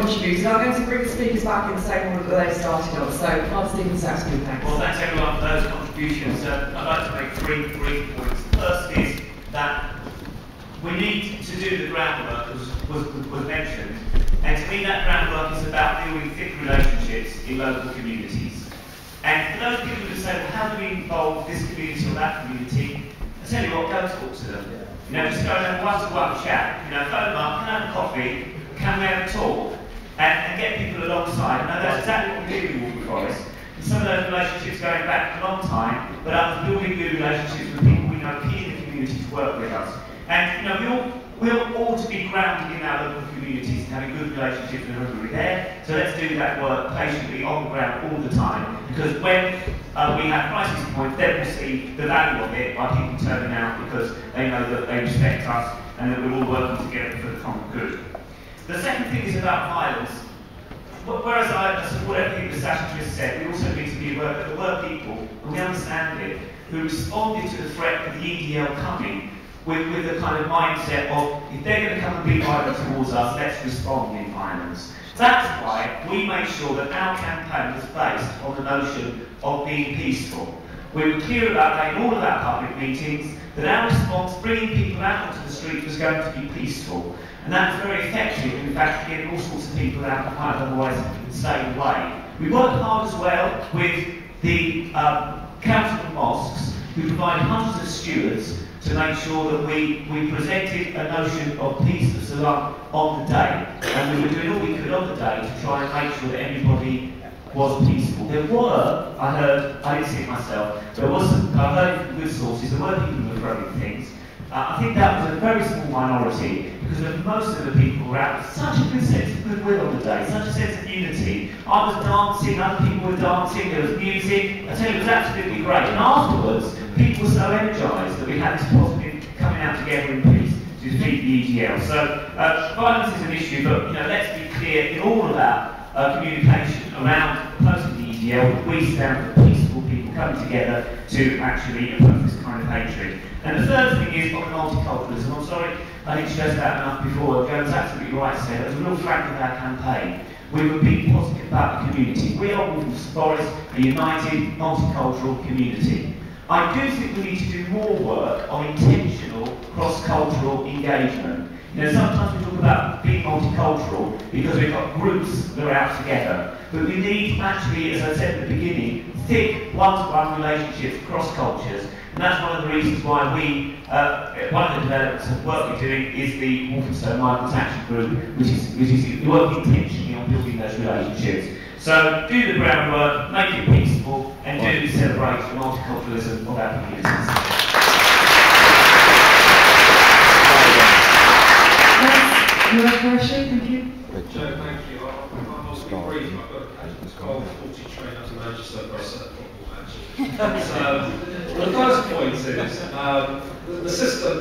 contributed. I'm going to bring the speakers back in the same order that they started on. So, Father Stephen Saxby, thanks. Well, thanks everyone for those contributions. I'd like to make three brief points. The first is that we need to do the groundwork, as was mentioned, and to me that groundwork is about building thick relationships in local communities. And for those people who say, well, how do we involve this community or that community? I tell you what, go talk to them. You know, just go and have one-to-one chat. You know, phone them up, can I have a coffee, can we have a talk, and get people alongside. And that's exactly what we do in Walker Forest. And some of those relationships going back a long time, but others building new relationships with people we know key in the community to work with us. And you know, we all to be grounded in our local communities and having good relationships with everybody there. So let's do that work patiently on the ground all the time. Because when we have crisis points, then we'll see the value of it by people turning out because they know that they respect us and that we're all working together for the common good. The second thing is about violence. Whereas I support everything that Sasha just said, we also need to be aware that there were people, and we understand it, who responded to the threat of the EDL coming with the kind of mindset of, if they're going to come and be violent towards us, let's respond in violence. That's why we make sure that our campaign was based on the notion of being peaceful. We were clear about that in all of our public meetings, that our response, bringing people out onto the street, was going to be peaceful. And that was very effective, in fact, getting all sorts of people out of kind of otherwise insane way. We worked hard as well with the Council of Mosques, who provided hundreds of stewards to make sure that we presented a notion of peace of Salam on the day. And we were doing all we could on the day to try and make sure that everybody was peaceful. There were, I heard, I didn't see it myself, there was some, I heard it from good sources, there were people who were throwing things. I think that was a very small minority, because most of the people were out with such a good sense of goodwill on the day, such a sense of unity. I was dancing, other people were dancing, there was music. I tell you, it was absolutely great. And afterwards, people were so energised that we had this positive coming out together in peace to defeat the EDL. So violence is an issue, but you know, let's be clear in all of our communication around opposing the EDL, we stand for peaceful people coming together to actually oppose this kind of hatred. And the third thing is on multiculturalism. I'm sorry I didn't stress that enough before. Joe was absolutely right to say that. It was a real flank of our campaign. We were being positive about the community. We are Walker Forest, a united, multicultural community. I do think we need to do more work on intentional cross-cultural engagement. You know, sometimes we talk about being multicultural because we've got groups that are out together. But we need actually, as I said at the beginning, thick one-to-one relationships across cultures. And that's one of the reasons why we, one of the developments of work we're doing is the Walthamstow Migrants Action Group, which is working intentionally on building those relationships. So do the groundwork, make it peaceful, and do celebrate the multiculturalism of our communities. Thank you. Joe, thank you. I'll also be brief. I've got a 40 train up to Manchester for a set of football match. So, the first point is the system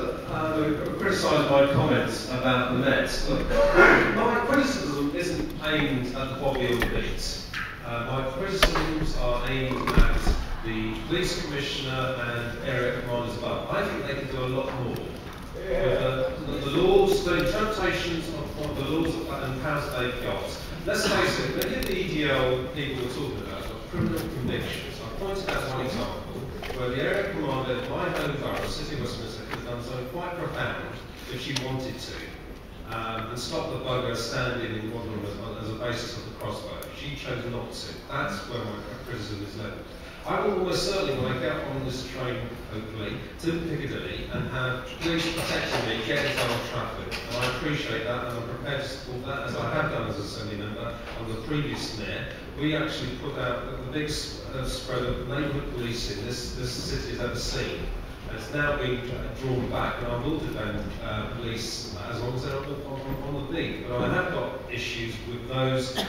criticised my comments about the Mets. Look, my criticism isn't aimed at the Bobby or the Beats. My criticisms are aimed at the police commissioner and area commanders above. I think they can do a lot more. The laws, the interpretations of the laws and powers they've got. Let's face it, many of the EDL people we're talking about have criminal convictions. I pointed out one example where the area commander of my home borough, City of Westminster, could have done something quite profound if she wanted to, and stop the bugger standing in one room as a basis of the crossbow. She chose not to. That's where my criticism is leveled. I will almost certainly, when I get on this train, hopefully, to Piccadilly and have police protecting me, get into our traffic. And I appreciate that, and I'm prepared to support that, as I have done as a Assembly member on the previous mayor. We actually put out the biggest spread of neighbourhood policing this city has ever seen. And it's now being drawn back, and I will defend police as long as they're on the beat. But I have got issues with those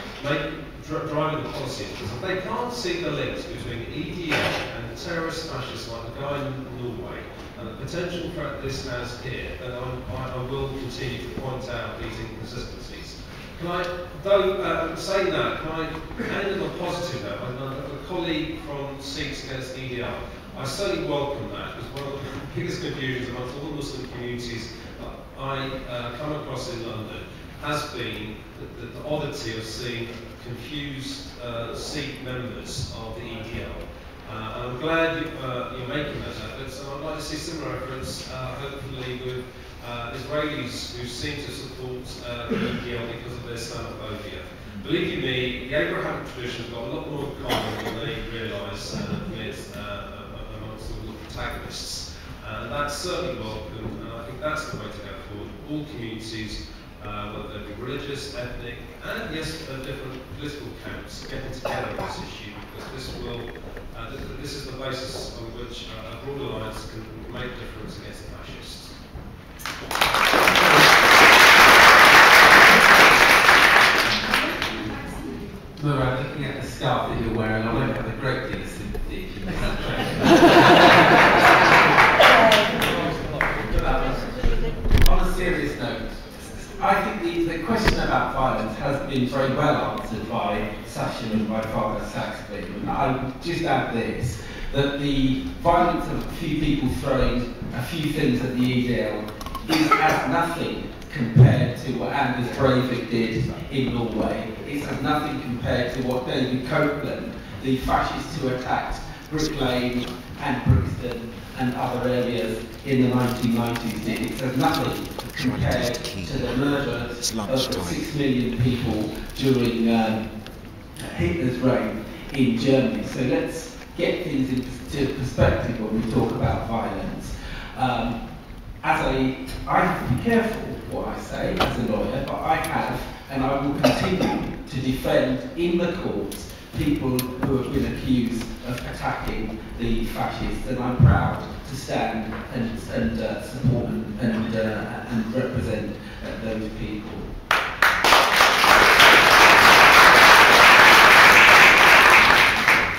driving the policy, because if they can't see the links between EDL and terrorist fascists like the guy in Norway and the potential threat this has here, then I will continue to point out these inconsistencies. Can I, though, saying that, can I end on a positive note? A colleague from Seats Against EDL, I certainly welcome that, because one of the biggest confusions amongst all the Muslim communities I come across in London has been the oddity of seeing confused Sikh members of the EDL. And I'm glad you're making those efforts, and I'd like to see similar efforts, hopefully with Israelis who seem to support the EDL because of their Islamophobia. Believe you me, the Abrahamic tradition has got a lot more in common than they realise and admit amongst all the protagonists. And that's certainly welcome, and I think that's the way to go forward. All communities, whether they be religious, ethnic, and yes, different political camps, getting together on this issue, because this is the basis on which a broad alliance can make a difference against the fascists. Laura, looking at the scarf that you're wearing, I don't have a great deal of sympathy. On a serious note, I think the question about violence has been very well answered by Sasha and by Father Saxby. And I would just add this, that the violence of a few people throwing a few things at the EDL is as nothing compared to what Anders Breivik did in Norway. It's as nothing compared to what David Copeland, the fascists who attacked Brick Lane and Brixton and other areas in the 1990s did. It's as nothing compared to the murder of 6 million people during Hitler's reign in Germany. So let's get things into perspective when we talk about violence. I have to be careful what I say as a lawyer, but I have and I will continue to defend in the courts people who have been accused of attacking the fascists, and I'm proud to stand and support and represent those people.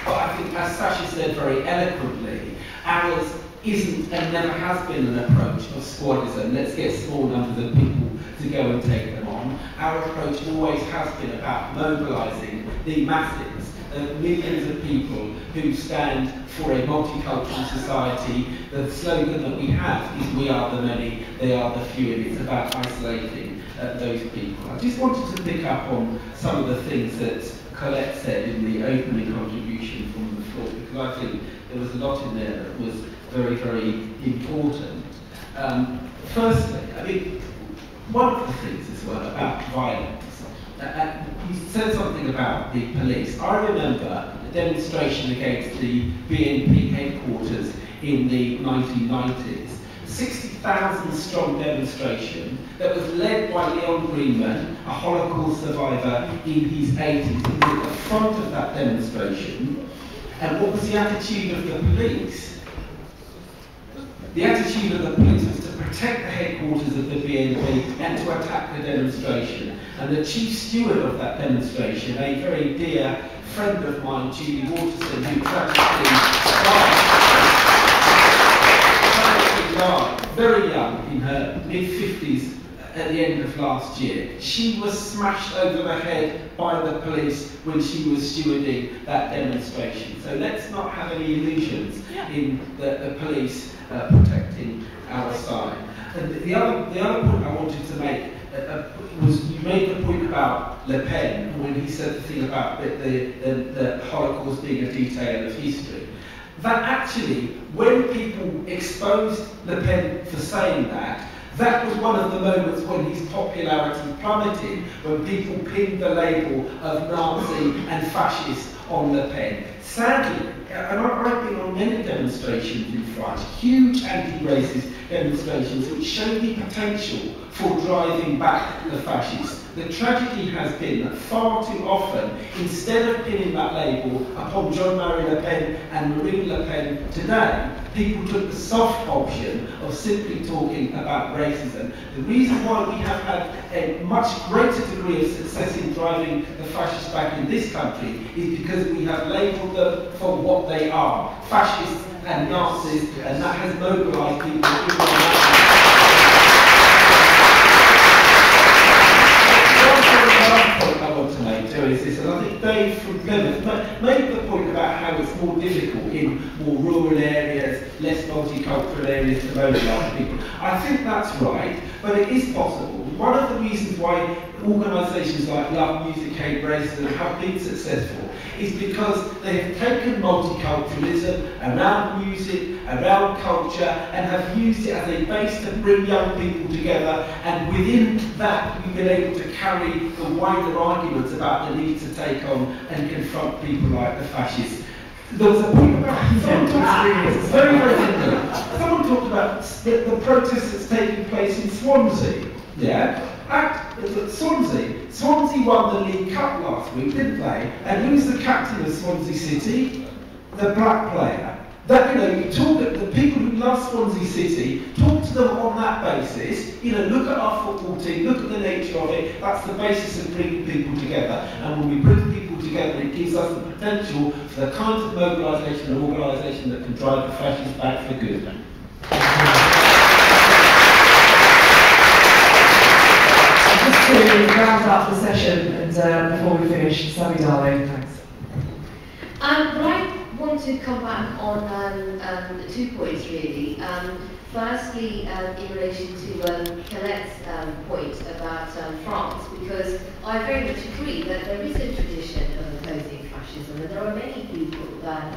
But I think, as Sasha said very eloquently, ours isn't and never has been an approach of squadism. Let's get small numbers of people to go and take them on. Our approach always has been about mobilising the masses, millions of people who stand for a multicultural society. The slogan that we have is "We are the many, they are the few," and it's about isolating those people. I just wanted to pick up on some of the things that Colette said in the opening contribution from the floor, because I think there was a lot in there that was very, very important. Firstly, I mean, one of the things as well about violence, you said something about the police. I remember a demonstration against the BNP headquarters in the 1990s. 60,000 strong demonstration that was led by Leon Greenman, a Holocaust survivor in his 80s. He was at the front of that demonstration. And what was the attitude of the police? The attitude of the police was to protect the headquarters of the BNP and to attack the demonstration. And the chief steward of that demonstration, a very dear friend of mine, Julie Waterson, who tragically died very young, in her mid-50s at the end of last year. She was smashed over the head by the police when she was stewarding that demonstration. So let's not have any illusions in the police protecting our side. And the other point I wanted to make was, you made the point about Le Pen when he said the thing about the Holocaust being a detail of history. That actually, when people exposed Le Pen for saying that, that was one of the moments when his popularity plummeted, when people pinned the label of Nazi and fascist on Le Pen. Sadly, and I've been on many demonstrations in France, huge anti-racist demonstrations which show the potential for driving back the fascists. The tragedy has been that far too often, instead of pinning that label upon Jean-Marie Le Pen and Marine Le Pen today, people took the soft option of simply talking about racism. The reason why we have had a much greater degree of success in driving the fascists back in this country is because we have labelled them for what they are, fascists and Nazis, and that has mobilised people in I want to make too is this, and I think Dave from Plymouth made the point about how it's more difficult in more rural areas, less multicultural areas to mobilise people. I think that's right, but it is possible. One of the reasons why organisations like Love Music, Hate Racism have been successful is because they have taken multiculturalism around music, around culture, and have used it as a base to bring young people together, and within that we've been able to carry the wider arguments about the need to take on and confront people like the fascists. There was a point about someone talked about the protest that's taking place in Swansea. Yeah? Swansea won the League Cup last week, didn't they? And who's the captain of Swansea City? The black player. That, you know, you talk at the people who love Swansea City, talk to them on that basis, you know, look at our football team, look at the nature of it, that's the basis of bringing people together. And when we bring people together, it gives us the potential for the kinds of mobilisation and organisation that can drive the fascists back for good. Just to round up the session, and before we finish, Sammy Darling, thanks. I want to come back on 2 points really. Firstly, in relation to Colette's point about France, because I very much agree that there is a tradition of opposing fascism, and there are many people that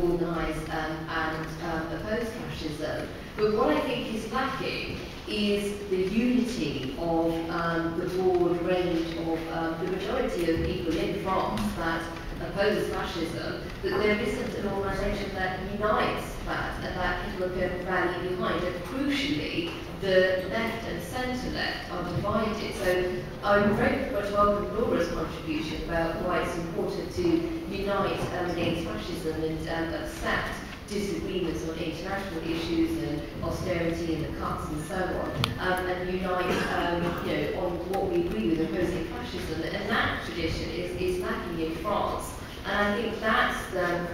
organise and oppose fascism. But what I think is lacking is the unity of the broad range of the majority of people in France that oppose fascism, that there isn't an organisation that unites that and that people can rally behind. And crucially, the left and centre-left are divided. So I would very much welcome Laura's contribution about why it's important to unite against fascism and accept disagreements on international issues and austerity and the cuts and so on, and unite you know, on what we agree with opposing fascism. And that tradition is lacking in France. And I think that's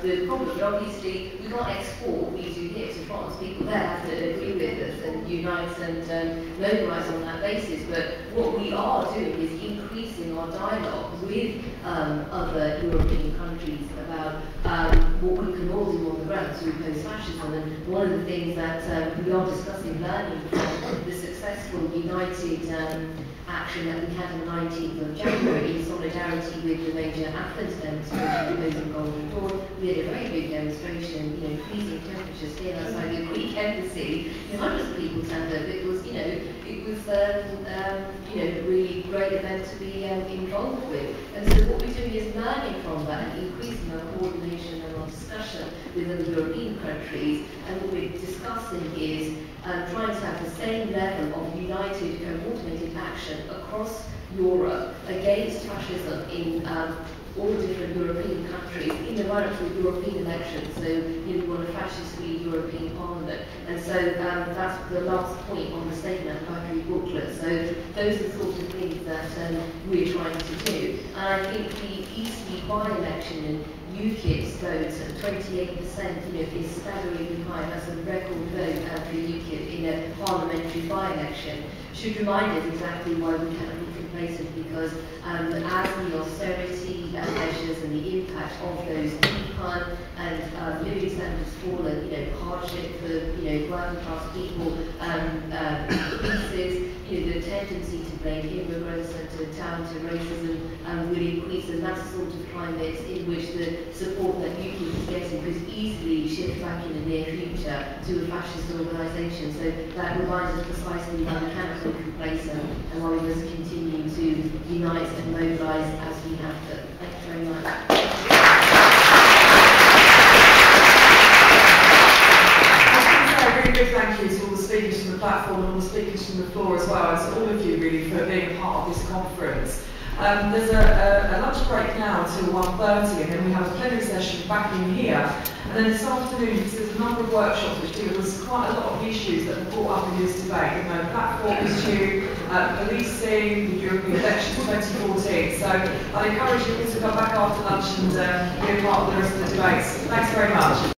the problem. But obviously, we can't export what we do here to France. People there have to agree with us and unite and mobilise on that basis. But what we are doing is increasing our dialogue with other European countries about what we can all do on the ground to oppose fascism. And one of the things that we are discussing, learning from the successful united action that we had on the 19th of January in solidarity with the major Athens demonstration opposing Golden Dawn. We had a very big demonstration, you know, freezing temperatures here outside the Greek embassy. Hundreds of people turned up. It was, you know, a really great event to be involved with. And so what we're doing is learning from that and increasing our coordination and our discussion with other European countries. And what we're discussing is trying to have the same level of united, coordinated action across Europe against fascism in all different European countries in the run-up to the European elections. So you want a fascist-free European Parliament. And so that's the last point on the statement battery booklet. So those are the sorts of things that we're trying to do. And I think the Eastleigh by-election and UKIP's votes at 28%, you know, is staggeringly high. That's a record vote for UKIP in a parliamentary by-election. Should remind us exactly why we cannot be complacent, because as the austerity measures and the impact of those deepen and living standards fallen, you know, hardship for, you know, working class people increases, you know, the tendency to blame immigrants and to turn to racism will increase, and that's the sort of climate in which the support that UKIP is getting could easily shift back in the near future to a fascist organisation. So that reminds us precisely why we cannot be complacent and why we must continue to unite and mobilise as we have to. Thank you very much. Really big thank you to all the speakers from the platform and all the speakers from the floor as well, and to all of you really for being a part of this conference. There's a lunch break now until 1:30, and then we have a plenary session back in here. And then this afternoon there's a number of workshops which deal with quite a lot of issues that are brought up in this debate. You know, platform issue, policing, the European elections 2014. So I encourage you all to come back after lunch and be a part of the rest of the debates. Thanks very much.